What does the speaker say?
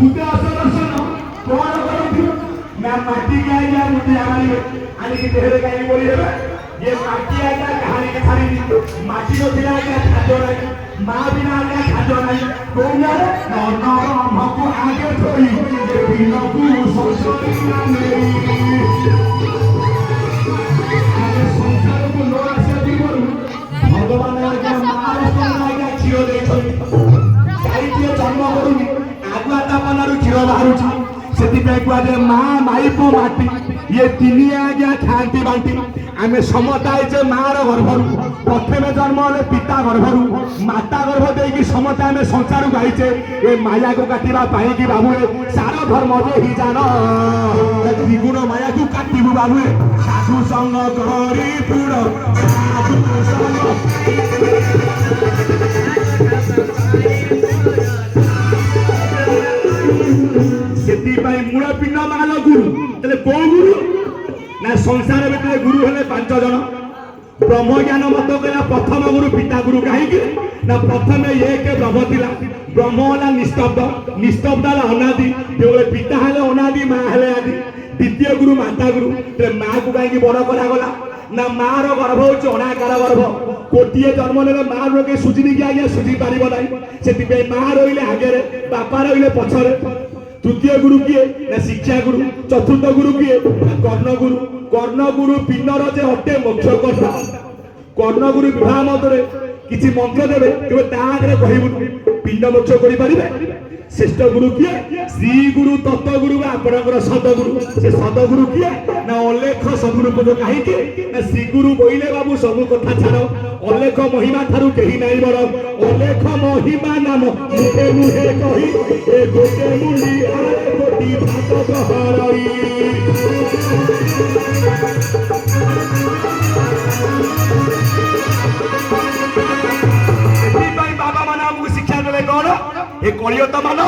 मुझे असर दर्शन कौन करती ना माटी के आया मुझे हमारी आने की तेरे का ही बोली है ये माटी आया कहानी के थारी माटी को दिला क्या खाजो नहीं माँ बिना क्या खाजो नहीं कौन यार ना हमको आगे थोड़ी ये बिना को संसारी ना मेरी आगे संसार को लोग से दिवो भगवान आज्ञा महाराष्ट्र आज्ञा चिरो देखो चारिटिए जन्म करूनी आगुआ तापनारू क्षीर बाहर से कुआजे माँ माइप माटी ये तीन आज्ञा खाती बांटी आम समताइचे माँ गर्भर प्रथम जन्म हेले पिता गर्भर माता गर्भ देकी समता आम संसार गाइचे ये माया को काटा कि बाबुए सार धर्म जे ही जान द्विगुण माया को काटू बाबुए साधु संग करी पूर्ण मूल पिंड माल गुरु कौ गुरु ना संसार भीतर गुरु हेले 5 जन ब्रह्म ज्ञान मत कहला प्रथम गुरु पिता गुरु कहीं ना प्रथम एक ब्रह्म थिला ब्रह्म है निस्तब्ध निस्तब्ध है अनादि जो पिता हेले अनादि माँ हेले आदि द्वितीय गुरु माता गुरु माँ को कहीं बड़ करागला ना माँ गर्भ हूँ अनाकार गर्भ गोटे जन्म ने माँ रोके सुझी कि आज्ञा सुझी पार ना से माँ रही आगे बापा रही पछरे तृतीय गुरु किए ना शिक्षा गुरु चतुर्थ गुरु किए कर्ण गुरु पिंडर जे अटे मोक्ष कर्ता कर्ण गुरु विवाह मତରେ किसी मंत्र देवे केवल तागरे कहबु पिंड मोक्ष करि परिबे श्रेष्ठ गुरु किए श्री गुरु तत्व गुरु आपणकर सदगुरु से सदगुरु किए ना अलेख सदगुरु पद कहीं ना श्री गुरु बोइले बाबू सब कथा छाड़ अलेख महिमा थारु केही नाही बड़ अलेख महिमा नाम मुहे मुहे कही ए गोटे मुंडी आरे कोटी भात कहरई बाबा माना हमको शिक्षा देले कौन ए कलियत मानो